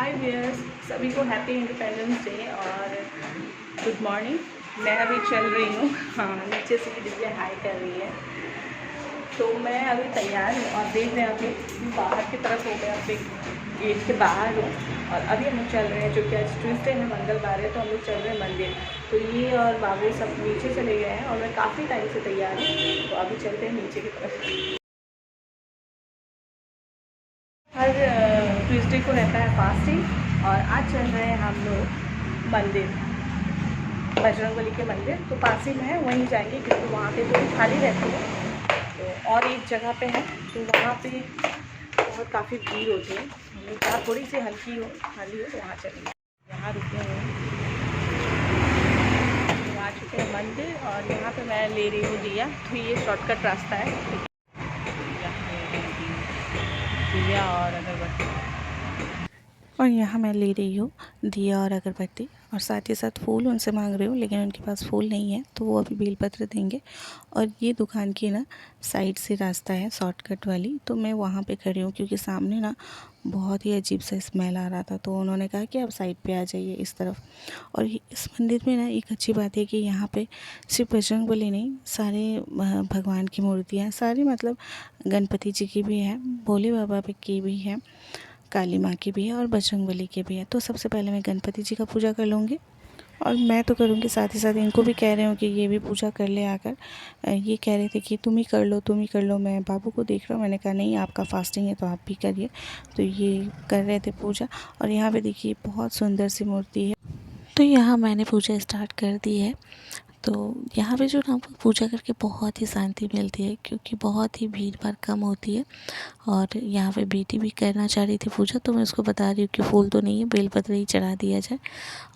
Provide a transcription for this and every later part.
हाय wears, सभी को happy independence day और गुड मॉर्निंग। मैं अभी चल रही हूँ। हाँ, नीचे से भी दिव्या हाय कर रही है। तो मैं अभी तैयार हूँ और देख रहे हैं अभी बाहर की तरफ हो गया, अभी गेट के बाहर हूँ और अभी हम लोग चल रहे हैं, जो कि आज ट्यूसडे है, मंगलवार है, तो हम लोग चल रहे हैं मंदिर। तो ये और बाबू सब नीचे चले गए हैं और मैं काफ़ी टाइम से तैयार हूँ, तो अभी चलते हैं नीचे की तरफ। हर ट्यूसडे को रहता है फास्टिंग और आज चल रहे हैं हम लोग मंदिर, बजरंगबली के मंदिर। तो पास ही में है, वहीं जाएंगे क्योंकि वहाँ पे थोड़ी खाली रहती है। तो और एक जगह पे है तो वहाँ पे बहुत काफ़ी भीड़ होती है। हम लोग जहाँ थोड़ी सी हल्की हो खाली हो तो वहाँ चलेंगे। यहाँ रुके हुए हैं, तो आ चुके हैं मंदिर और यहाँ पे मैं ले रही हूँ दिया। तो ये शॉर्टकट रास्ता है, दिया और अगरबत्ती। और यहाँ मैं ले रही हूँ दिया और अगरबत्ती और साथ ही साथ फूल उनसे मांग रही हूँ, लेकिन उनके पास फूल नहीं है तो वो अभी बेलपत्र देंगे। और ये दुकान की ना साइड से रास्ता है शॉर्टकट वाली, तो मैं वहाँ पे खड़ी हूँ क्योंकि सामने ना बहुत ही अजीब सा स्मेल आ रहा था। तो उन्होंने कहा कि आप साइड पे आ जाइए इस तरफ। और इस मंदिर में ना एक अच्छी बात है कि यहाँ पे सिर्फ बजरंगबली नहीं, सारे भगवान की मूर्तियाँ, सारी मतलब गणपति जी की भी है, भोले बाबा की भी है, काली माँ की भी है और बजरंगबली की भी है। तो सबसे पहले मैं गणपति जी का पूजा कर लूँगी और मैं तो करूँगी, साथ ही साथ इनको भी कह रहे हूँ कि ये भी पूजा कर ले आकर। ये कह रहे थे कि तुम ही कर लो, तुम ही कर लो। मैं बाबू को देख रहा हूँ, मैंने कहा नहीं, आपका फास्टिंग है तो आप भी करिए। तो ये कर रहे थे पूजा और यहाँ पे देखिए बहुत सुंदर सी मूर्ति है। तो यहाँ मैंने पूजा स्टार्ट कर दी है। तो यहाँ पे जो ना पूजा करके बहुत ही शांति मिलती है क्योंकि बहुत ही भीड़ भाड़ कम होती है। और यहाँ पे बेटी भी करना चाह रही थी पूजा, तो मैं उसको बता रही हूँ कि फूल तो नहीं है, बेलपत्र ही चढ़ा दिया जाए।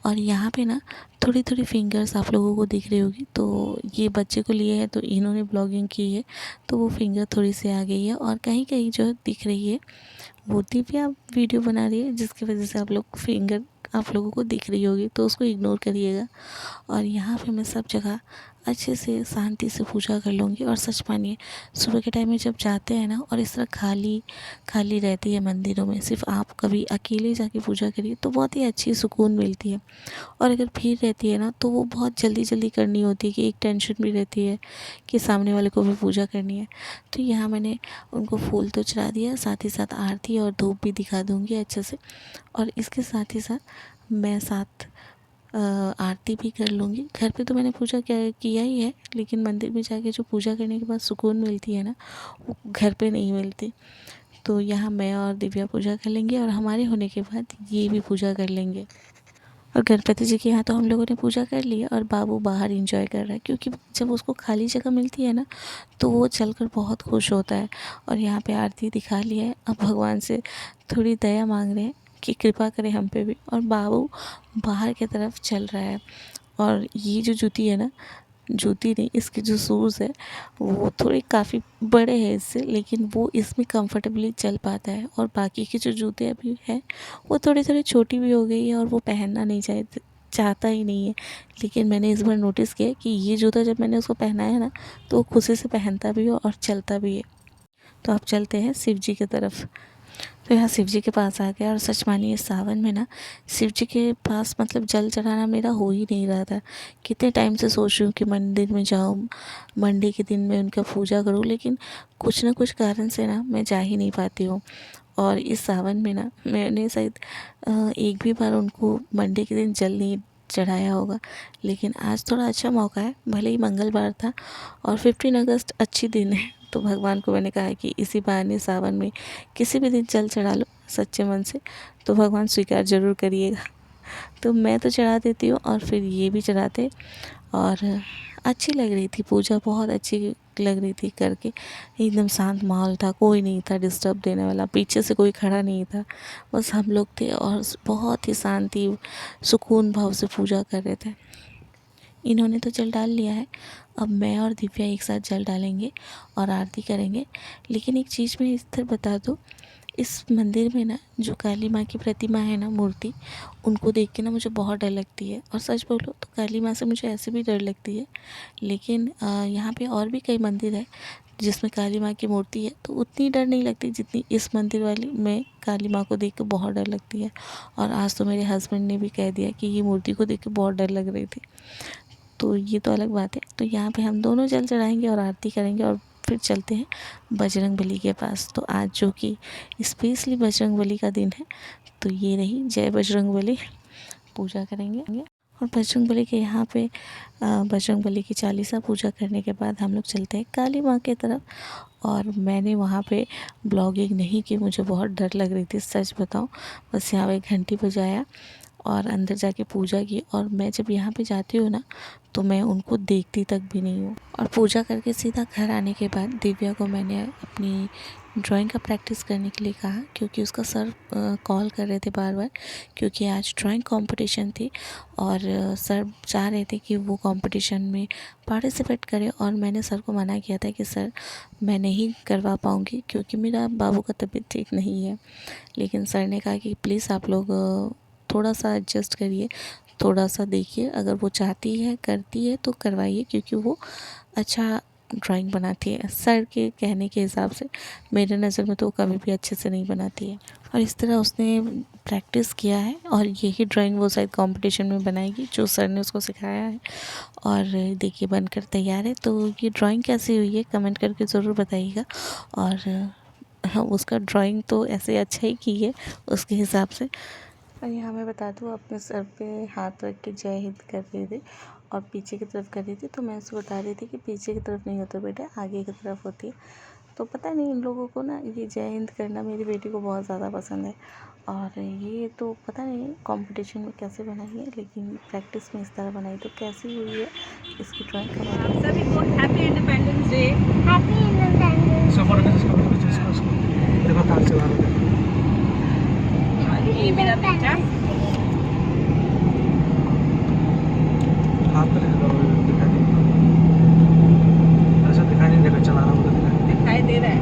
और यहाँ पे ना थोड़ी थोड़ी फिंगर्स आप लोगों को दिख रही होगी, तो ये बच्चे को लिए है तो इन्होंने ब्लॉगिंग की है, तो वो फिंगर थोड़ी सी आ गई है। और कहीं कहीं जो दिख रही है वो दिव्या वीडियो बना रही है, जिसकी वजह से आप लोग फिंगर आप लोगों को दिख रही होगी, तो उसको इग्नोर करिएगा। और यहाँ पे मैं सब जगह अच्छे से शांति से पूजा कर लूँगी। और सच मानिए, सुबह के टाइम में जब जाते हैं ना और इस तरह खाली खाली रहती है मंदिरों में, सिर्फ आप कभी अकेले जाके पूजा करिए तो बहुत ही अच्छी सुकून मिलती है। और अगर भीड़ रहती है ना तो वो बहुत जल्दी जल्दी करनी होती है कि एक टेंशन भी रहती है कि सामने वाले को भी पूजा करनी है। तो यहाँ मैंने उनको फूल तो चढ़ा दिया, साथ ही साथ आरती और धूप भी दिखा दूँगी अच्छे से। और इसके साथ ही साथ मैं आरती भी कर लूँगी। घर पे तो मैंने पूजा किया ही है, लेकिन मंदिर में जाके जो पूजा करने के बाद सुकून मिलती है ना, वो घर पे नहीं मिलती। तो यहाँ मैं और दिव्या पूजा कर लेंगे और हमारे होने के बाद ये भी पूजा कर लेंगे। और गणपति जी के यहाँ तो हम लोगों ने पूजा कर ली है और बाबू बाहर एंजॉय कर रहा है, क्योंकि जब उसको खाली जगह मिलती है ना तो वो चलकर बहुत खुश होता है। और यहाँ पे आरती दिखा ली है, अब भगवान से थोड़ी दया मांग रहे हैं कि कृपा करें हम पे भी। और बाबू बाहर की तरफ चल रहा है। और ये जो जूती है ना, जूती नहीं, इसके जो शूज़ है वो थोड़े काफ़ी बड़े हैं इससे, लेकिन वो इसमें कंफर्टेबली चल पाता है। और बाकी के जो जूते अभी हैं वो थोड़ी थोड़ी छोटी भी हो गई है और वो पहनना नहीं चाहता ही नहीं है। लेकिन मैंने इस बार नोटिस किया कि ये जूता जब मैंने उसको पहनाया ना तो वो खुशी से पहनता भी है और चलता भी है। तो अब चलते हैं शिव जी की तरफ। तो यहाँ शिव जी के पास आ गया और सच मानिए सावन में ना शिव जी के पास मतलब जल चढ़ाना मेरा हो ही नहीं रहा था। कितने टाइम से सोच रही हूँ कि मंदिर में जाऊँ, मंडे के दिन में उनका पूजा करूँ, लेकिन कुछ ना कुछ कारण से ना मैं जा ही नहीं पाती हूँ। और इस सावन में ना मैंने शायद एक भी बार उनको मंडे के दिन जल नहीं चढ़ाया होगा। लेकिन आज थोड़ा अच्छा मौका है, भले ही मंगलवार था और 15 अगस्त अच्छी दिन है, तो भगवान को मैंने कहा कि इसी बहाने सावन में किसी भी दिन जल चढ़ा लो सच्चे मन से, तो भगवान स्वीकार ज़रूर करिएगा। तो मैं तो चढ़ा देती हूँ और फिर ये भी चढ़ाते। और अच्छी लग रही थी पूजा, बहुत अच्छी लग रही थी करके। एकदम शांत माहौल था, कोई नहीं था डिस्टर्ब देने वाला, पीछे से कोई खड़ा नहीं था, बस हम लोग थे और बहुत ही शांति सुकून भाव से पूजा कर रहे थे। इन्होंने तो जल डाल लिया है, अब मैं और दिव्या एक साथ जल डालेंगे और आरती करेंगे। लेकिन एक चीज़ मैं इस तरह बता दूँ, इस मंदिर में ना जो काली माँ की प्रतिमा है ना, मूर्ति, उनको देख के ना मुझे बहुत डर लगती है। और सच बोलो तो काली माँ से मुझे ऐसे भी डर लगती है, लेकिन यहाँ पे और भी कई मंदिर है जिसमें काली माँ की मूर्ति है, तो उतनी डर नहीं लगती जितनी इस मंदिर वाली में काली माँ को देख के बहुत डर लगती है। और आज तो मेरे हस्बैंड ने भी कह दिया कि ये मूर्ति को देख के बहुत डर लग रही थी, तो ये तो अलग बात है। तो यहाँ पे हम दोनों जल चढ़ाएंगे और आरती करेंगे और फिर चलते हैं बजरंगबली के पास। तो आज जो कि स्पेशली बजरंगबली का दिन है, तो ये रही जय बजरंगबली, पूजा करेंगे। और बजरंगबली के यहाँ पे बजरंगबली की 40 पूजा करने के बाद हम लोग चलते हैं काली माँ की तरफ। और मैंने वहाँ पे ब्लॉगिंग नहीं की, मुझे बहुत डर लग रही थी, सच बताऊँ। बस यहाँ पे घंटी बजाया और अंदर जाके पूजा की। और मैं जब यहाँ पे जाती हूँ ना, तो मैं उनको देखती तक भी नहीं हूँ। और पूजा करके सीधा घर आने के बाद दिव्या को मैंने अपनी ड्राइंग का प्रैक्टिस करने के लिए कहा, क्योंकि उसका सर कॉल कर रहे थे बार बार, क्योंकि आज ड्राइंग कंपटीशन थी और सर चाह रहे थे कि वो कंपटीशन में पार्टिसिपेट करे। और मैंने सर को मना किया था कि सर मैं नहीं करवा पाऊँगी, क्योंकि मेरा बाबू का तबीयत ठीक नहीं है। लेकिन सर ने कहा कि प्लीज़ आप लोग थोड़ा सा एडजस्ट करिए, थोड़ा सा देखिए, अगर वो चाहती है करती है तो करवाइए, क्योंकि वो अच्छा ड्राइंग बनाती है। सर के कहने के हिसाब से मेरे नज़र में तो वो कभी भी अच्छे से नहीं बनाती है। और इस तरह उसने प्रैक्टिस किया है और यही ड्राइंग वो शायद कंपटीशन में बनाएगी जो सर ने उसको सिखाया है। और देखिए बनकर तैयार है। तो ये ड्राइंग कैसी हुई है कमेंट करके ज़रूर बताइएगा। और हाँ, उसका ड्राइंग तो ऐसे अच्छा ही की है उसके हिसाब से। और यहाँ मैं बता दूँ, अपने सर पे हाथ रख के जय हिंद कर रही थी और पीछे की तरफ कर रही थी। तो मैं उसको बता रही थी कि पीछे की तरफ नहीं होता बेटा, आगे की तरफ होती है। तो पता नहीं इन लोगों को ना ये जय हिंद करना मेरी बेटी को बहुत ज़्यादा पसंद है। और ये तो पता नहीं कंपटीशन में कैसे बनाई है, लेकिन प्रैक्टिस में इस तरह बनाई। तो कैसी हुई है इसकी ड्राइंग का आप सभी को happy independence day. Happy independence ये मेरा बेटा हाथ में दिखाई ऐसा दिखाई नहीं देगा, चला रहा होगा दिखाई दे रहा है।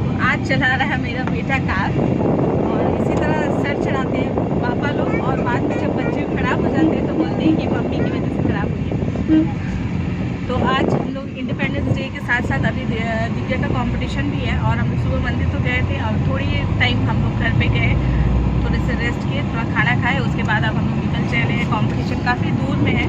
तो आज चला रहा है मेरा बेटा कार, और इसी तरह सर चढ़ाते हैं पापा लोग। और बाद में जब बच्चे खराब हो जाते हैं तो बोलते हैं कि मम्मी की वजह से खराब हुई है। तो आज हम लोग इंडिपेंडेंस डे के साथ साथ अभी दिव्या का कंपटीशन भी है, और हम लोग सुबह मंदिर तो गए थे और थोड़ी टाइम हम लोग घर पे गए, थोड़े से रेस्ट किए, थोड़ा खाना खाए। उसके बाद अब हम लोग निकल चले। कंपटीशन काफ़ी दूर में है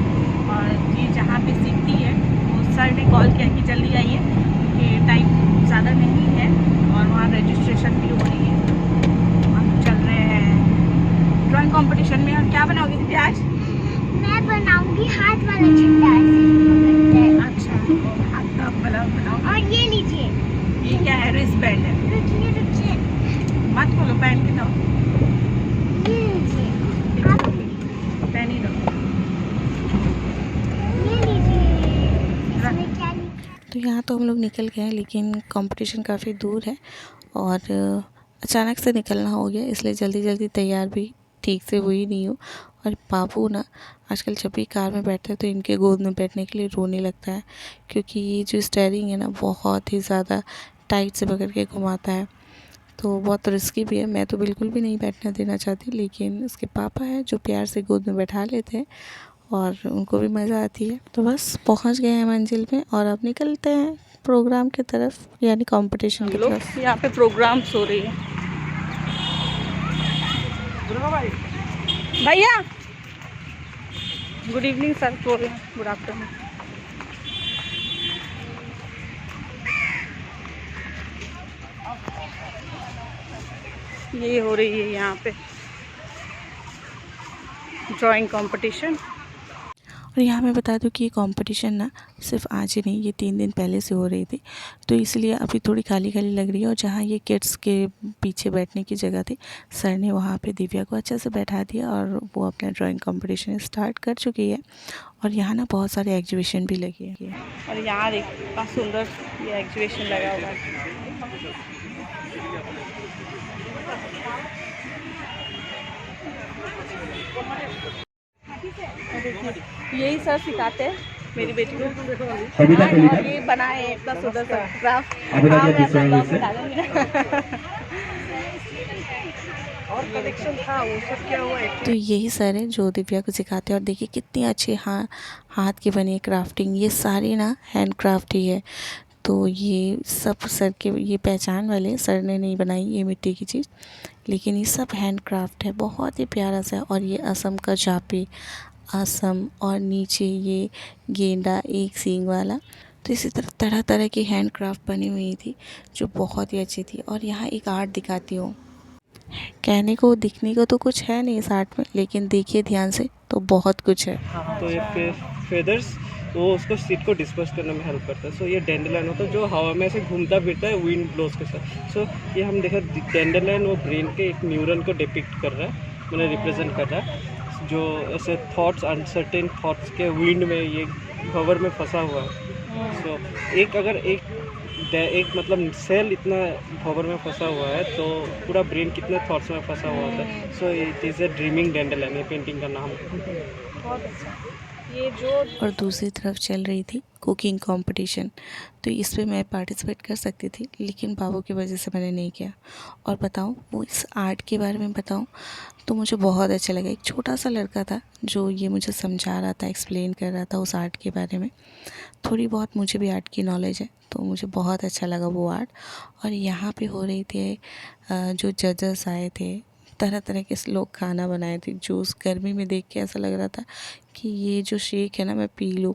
और ये जहाँ पे सीखती है वो सर ने कॉल किया कि जल्दी आइए, क्योंकि टाइम ज़्यादा नहीं है और वहाँ रजिस्ट्रेशन भी हो रही है। हम चल रहे हैं ड्राइंग कंपटीशन में। और क्या बनाओगी दीदी आज? मैं बनाऊंगी हाथ वाला झंडा। अच्छा, हाथ का बनाओ। और ये लीजिए, ये क्या है? रिस्ट बैंड है। रुकिए मत खोलो, पहन के दो। ये लीजिए आप, पहन ही दो। ये लीजिए। इसमें क्या तो यहाँ तो हम लोग निकल गए, लेकिन कंपटीशन काफ़ी दूर है और अचानक से निकलना हो गया, इसलिए जल्दी जल्दी तैयार भी ठीक से हुई नहीं हूँ। और बाबू ना आजकल जब भी कार में बैठते हैं तो इनके गोद में बैठने के लिए रोने लगता है, क्योंकि ये जो स्टीयरिंग है ना बहुत ही ज़्यादा टाइट से पकड़ के घुमाता है। तो बहुत रिस्की भी है, मैं तो बिल्कुल भी नहीं बैठने देना चाहती, लेकिन इसके पापा है जो प्यार से गोद में बैठा लेते हैं और उनको भी मज़ा आती है। तो बस पहुंच गए हैं मंजिल में और अब निकलते हैं प्रोग्राम की तरफ, यानी कंपटीशन की तरफ। यहाँ पे प्रोग्राम्स हो रही है। भैया गुड इवनिंग सर, बोल रहे हैं गुड आफ्टरनून। ये हो रही है यहाँ पे ड्राइंग कंपटीशन। और यहाँ मैं बता दूँ कि ये कंपटीशन ना सिर्फ आज ही नहीं, ये 3 दिन पहले से हो रही थी, तो इसलिए अभी थोड़ी खाली खाली लग रही है। और जहाँ ये किड्स के पीछे बैठने की जगह थी, सर ने वहाँ पे दिव्या को अच्छे से बैठा दिया और वो अपना ड्राइंग कंपटीशन स्टार्ट कर चुकी है। और यहाँ ना बहुत सारे एग्जीबिशन भी लगे हैं। और यहाँ देखिए कितना सुंदर ये एग्जीबिशन लगा हुआ है। यही सर सिखाते हैं मेरी बेटी को। और ये बनाए इतना सुंदर सा क्राफ्ट। और कनेक्शन था वो सब क्या हुआ तो यही सर है जो दिव्या को सिखाते हैं। और देखिए कितनी अच्छी हाथ की बनी क्राफ्टिंग, ये सारी ना हैंड क्राफ्ट ही है। तो ये सब सर के, ये पहचान वाले सर ने नहीं बनाई ये मिट्टी की चीज़, लेकिन ये सब हैंड क्राफ्ट है, बहुत ही प्यारा सा है। और ये असम का जापी, असम, और नीचे ये गेंडा एक सींग वाला। तो इसी तरह तरह तरह की हैंड क्राफ्ट बनी हुई थी जो बहुत ही अच्छी थी। और यहाँ एक आर्ट दिखाती हूँ, कहने को दिखने को तो कुछ है नहीं इस आर्ट में, लेकिन देखिए ध्यान से तो बहुत कुछ है। तो ये फेदर्स वो उसको सीट को डिस्पर्स करने में हेल्प करता है। सो ये डेंडेलाइन होता है जो हवा में ऐसे घूमता फिरता है विंड ब्लोज के साथ। सो ये हम देखा डेंडेलाइन वो ब्रेन के एक न्यूरन को डिपिक्ट कर रहा है, मैंने रिप्रेजेंट कर रहा है, जो ऐसे थॉट्स, अनसर्टेन थॉट्स के विंड में ये भंवर में फंसा हुआ है। सो अगर एक मतलब सेल इतना भंवर में फंसा हुआ है तो पूरा ब्रेन कितने थॉट्स में फंसा हुआ होता है। So it is a dreaming dandelion, ये पेंटिंग का नाम है। बहुत अच्छा। ये जो और दूसरी तरफ चल रही थी कुकिंग कंपटीशन, तो इस पे मैं पार्टिसिपेट कर सकती थी, लेकिन बाबू की वजह से मैंने नहीं किया। और बताऊं, वो इस आर्ट के बारे में बताऊं तो मुझे बहुत अच्छा लगा। एक छोटा सा लड़का था जो ये मुझे समझा रहा था, एक्सप्लेन कर रहा था उस आर्ट के बारे में। थोड़ी बहुत मुझे भी आर्ट की नॉलेज है, तो मुझे बहुत अच्छा लगा वो आर्ट। और यहाँ पे हो रही थी जो जजेस आए थे, तरह तरह के लोग खाना बनाए थे, जो उस गर्मी में देख के ऐसा लग रहा था कि ये जो शेक है ना मैं पी लूँ।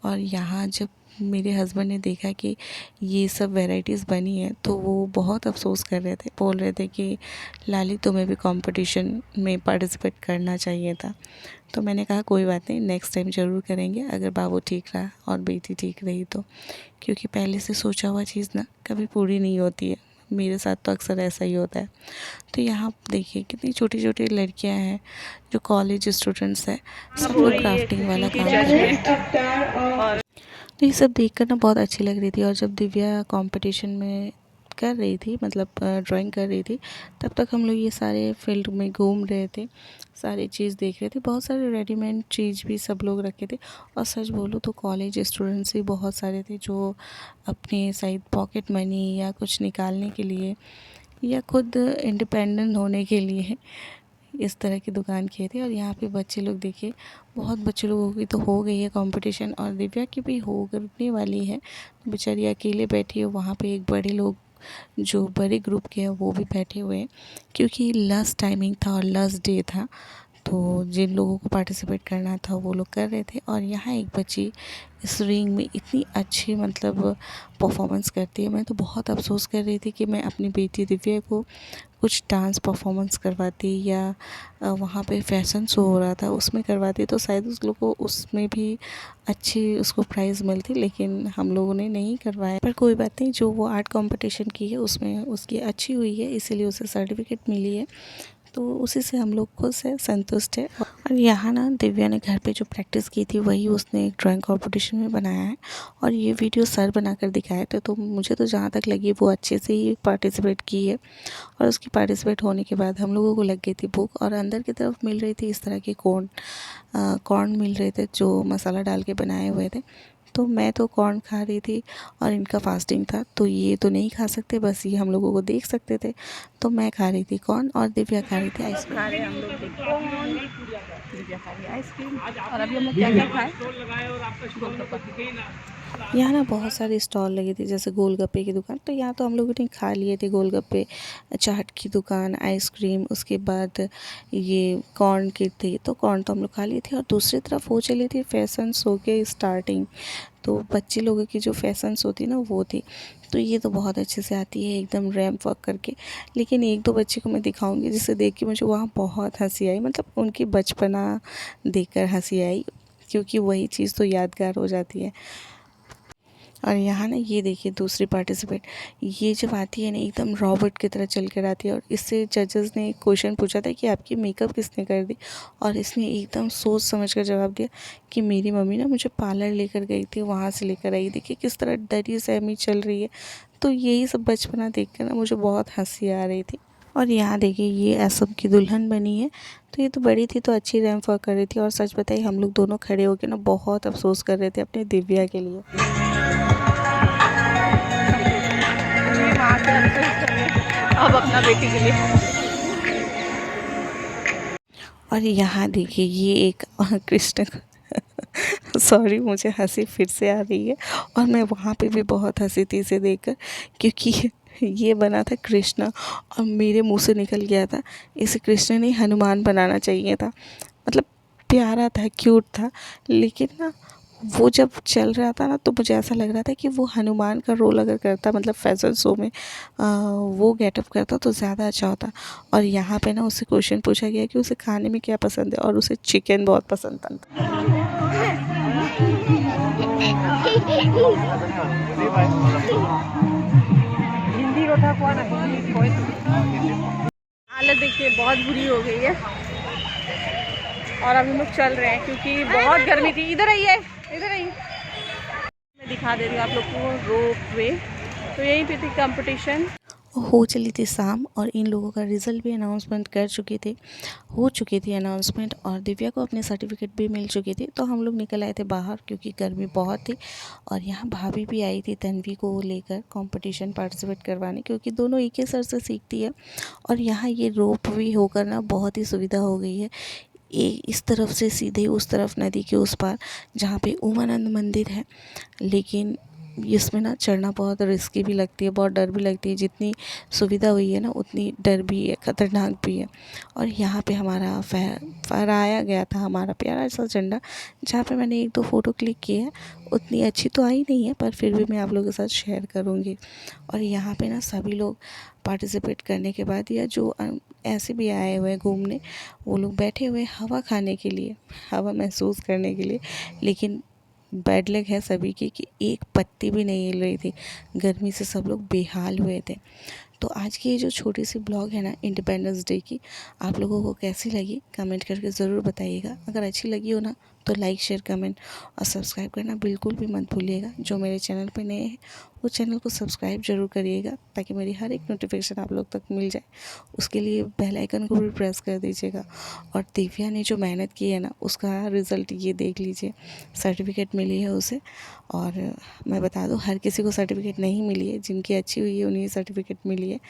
और यहाँ जब मेरे हस्बैंड ने देखा कि ये सब वैराइटीज़ बनी है तो वो बहुत अफसोस कर रहे थे, बोल रहे थे कि लाली तुम्हें भी कंपटीशन में पार्टिसिपेट करना चाहिए था। तो मैंने कहा कोई बात नहीं, नेक्स्ट टाइम ज़रूर करेंगे अगर बाबू ठीक रहा और बेटी ठीक रही तो, क्योंकि पहले से सोचा हुआ चीज़ ना कभी पूरी नहीं होती है। मेरे साथ तो अक्सर ऐसा ही होता है। तो यहाँ देखिए कितनी छोटी छोटी लड़कियाँ हैं जो कॉलेज स्टूडेंट्स हैं, सब लोग क्राफ्टिंग वाला काम कर रहे हैं। तो ये सब देखकर ना बहुत अच्छी लग रही थी। और जब दिव्या कंपटीशन में कर रही थी, मतलब ड्राइंग कर रही थी, तब तक हम लोग ये सारे फील्ड में घूम रहे थे, सारी चीज़ देख रहे थे। बहुत सारे रेडीमेड चीज़ भी सब लोग रखे थे। और सच बोलूँ तो कॉलेज स्टूडेंट्स भी बहुत सारे थे जो अपने साइड पॉकेट मनी या कुछ निकालने के लिए या खुद इंडिपेंडेंट होने के लिए इस तरह की दुकान किए थे। और यहाँ पे बच्चे लोग देखिए, बहुत बच्चे लोगों की तो हो गई है कंपटीशन, और दिव्या की भी होने वाली है। बेचारी अकेले बैठी है वहाँ पे, एक बड़े लोग जो बड़े ग्रुप के हैं वो भी बैठे हुए हैं, क्योंकि लास्ट टाइमिंग था और लास्ट डे था। तो जिन लोगों को पार्टिसिपेट करना था वो लोग कर रहे थे। और यहाँ एक बच्ची इस रिंग में इतनी अच्छी मतलब परफॉर्मेंस करती है। मैं तो बहुत अफसोस कर रही थी कि मैं अपनी बेटी दिव्या को कुछ डांस परफॉर्मेंस करवाती या वहाँ पे फैशन शो हो रहा था उसमें करवाती, तो शायद उस लोग को उसमें भी अच्छी उसको प्राइज़ मिलती, लेकिन हम लोगों ने नहीं करवाया। पर कोई बात नहीं, जो वो आर्ट कंपटीशन की है उसमें उसकी अच्छी हुई है, इसीलिए उसे सर्टिफिकेट मिली है, तो उसी से हम लोग खुश है, संतुष्ट है। और यहाँ ना दिव्या ने घर पे जो प्रैक्टिस की थी वही उसने एक ड्राइंग कंपटीशन में बनाया है। और ये वीडियो सर बनाकर दिखाए थे, तो मुझे तो जहाँ तक लगी वो अच्छे से ही पार्टिसिपेट की है। और उसकी पार्टिसिपेट होने के बाद हम लोगों को लग गई थी भूख, और अंदर की तरफ मिल रही थी इस तरह के कॉर्न मिल रहे थे जो मसाला डाल के बनाए हुए थे। तो मैं तो कॉर्न खा रही थी और इनका फास्टिंग था, तो ये तो नहीं खा सकते, बस ये हम लोगों को देख सकते थे। तो मैं खा रही थी कॉर्न और दिव्या खा रही थी आइसक्रीम। खा रहे हम लोग दिव्या खा रही आइसक्रीम। और अभी हम लोग क्या क्या खाए? यहाँ ना बहुत सारी स्टॉल लगी थी, जैसे गोलगप्पे की दुकान, तो यहाँ तो हम लोगों ने खा लिए थे गोलगप्पे, चाट की दुकान, आइसक्रीम, उसके बाद ये कॉर्न की थी, तो कॉर्न तो हम लोग खा लिए थे। और दूसरी तरफ वो चली थी फैशन शो के स्टार्टिंग, तो बच्चे लोगों की जो फैशंस होती ना वो थी। तो ये तो बहुत अच्छे से आती है एकदम रैम्प वॉक करके, लेकिन एक दो बच्चे को मैं दिखाऊंगी जिसे देख के मुझे वहाँ बहुत हंसी आई, मतलब उनकी बचपना देखकर हंसी आई, क्योंकि वही चीज़ तो यादगार हो जाती है। और यहाँ ना ये देखिए दूसरी पार्टिसिपेट, ये जब आती है ना एकदम रॉबोट की तरह चल कर आती है। और इससे जजेस ने एक क्वेश्चन पूछा था कि आपकी मेकअप किसने कर दी, और इसने एकदम सोच समझ कर जवाब दिया कि मेरी मम्मी ना मुझे पार्लर लेकर गई थी, वहाँ से लेकर आई। देखिए किस तरह डरी सहमी चल रही है। तो यही सब बचपना देख कर ना मुझे बहुत हंसी आ रही थी। और यहाँ देखिए ये असम की दुल्हन बनी है, तो ये तो बड़ी थी तो अच्छी रैम्प वॉक कर रही थी। और सच बताइए हम लोग दोनों खड़े होकर ना बहुत अफसोस कर रहे थे अपने दिव्या के लिए। वहाँ से अफसोस कर रहे हैं अब अपना बेटी के लिए। और यहाँ देखिए ये एक कृष्ण सॉरी मुझे हंसी फिर से आ रही है, और मैं वहाँ पे भी बहुत हंसी थी इसे देखकर, क्योंकि ये बना था कृष्ण और मेरे मुंह से निकल गया था इसे कृष्ण नहीं हनुमान बनाना चाहिए था। मतलब प्यारा था, क्यूट था, लेकिन ना वो जब चल रहा था ना तो मुझे ऐसा लग रहा था कि वो हनुमान का रोल अगर करता, मतलब फैशन शो में वो गेटअप करता तो ज़्यादा अच्छा होता। और यहाँ पे ना उससे क्वेश्चन पूछा गया कि उसे खाने में क्या पसंद है, और उसे चिकन बहुत पसंद था। हिंदी को था कौन हालत देखिए बहुत बुरी हो गई है, और अभी हम लोग चल रहे हैं क्योंकि बहुत गर्मी थी। इधर आइए, इधर आइए, मैं दिखा दे रही हूँ आप लोग को रोप वे। तो यहीं पे थी कंपटीशन, हो चली थी शाम, और इन लोगों का रिज़ल्ट भी अनाउंसमेंट हो चुकी थी अनाउंसमेंट, और दिव्या को अपने सर्टिफिकेट भी मिल चुकी थी। तो हम लोग निकल आए थे बाहर क्योंकि गर्मी बहुत थी, और यहाँ भाभी भी आई थी तन्वी को लेकर कंपटीशन पार्टिसिपेट करवाने, क्योंकि दोनों एक ही सर से सीखती है। और यहाँ ये रोप वे होकर ना बहुत ही सुविधा हो गई है, इस तरफ से सीधे उस तरफ नदी के उस पार जहाँ पे उमानंद मंदिर है। लेकिन इसमें ना चढ़ना बहुत रिस्की भी लगती है, बहुत डर भी लगती है। जितनी सुविधा हुई है ना उतनी डर भी है, ख़तरनाक भी है। और यहाँ पे हमारा फहराया गया था हमारा प्यारा सा झंडा, जहाँ पे मैंने 1-2 फ़ोटो क्लिक किए हैं। उतनी अच्छी तो आई नहीं है, पर फिर भी मैं आप लोगों के साथ शेयर करूँगी। और यहाँ पे ना सभी लोग पार्टिसिपेट करने के बाद, या जो ऐसे भी आए हुए हैं घूमने, वो लोग बैठे हुए हवा खाने के लिए, हवा महसूस करने के लिए। लेकिन बैड लक है सभी की कि एक पत्ती भी नहीं हिल रही थी, गर्मी से सब लोग बेहाल हुए थे। तो आज की ये जो छोटी सी ब्लॉग है ना इंडिपेंडेंस डे की, आप लोगों को कैसी लगी कमेंट करके ज़रूर बताइएगा। अगर अच्छी लगी हो ना तो लाइक शेयर कमेंट और सब्सक्राइब करना बिल्कुल भी मत भूलिएगा। जो मेरे चैनल पे नए हैं वो चैनल को सब्सक्राइब ज़रूर करिएगा, ताकि मेरी हर एक नोटिफिकेशन आप लोग तक मिल जाए। उसके लिए बेल आइकन को भी प्रेस कर दीजिएगा। और दिव्या ने जो मेहनत की है ना उसका रिज़ल्ट ये देख लीजिए, सर्टिफिकेट मिली है उसे। और मैं बता दूं हर किसी को सर्टिफिकेट नहीं मिली है, जिनकी अच्छी हुई है उन्हें सर्टिफिकेट मिली है।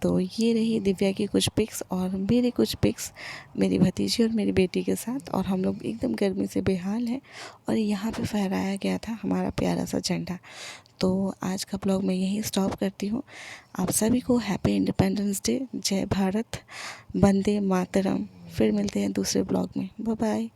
तो ये रही दिव्या की कुछ पिक्स, और मेरी कुछ पिक्स मेरी भतीजी और मेरी बेटी के साथ। और हम लोग एकदम गर्मी से बेहाल हैं, और यहाँ पे फहराया गया था हमारा प्यारा सा झंडा। तो आज का ब्लॉग मैं यहीं स्टॉप करती हूँ। आप सभी को हैप्पी इंडिपेंडेंस डे। जय भारत, वंदे मातरम। फिर मिलते हैं दूसरे ब्लॉग में। Bye bye.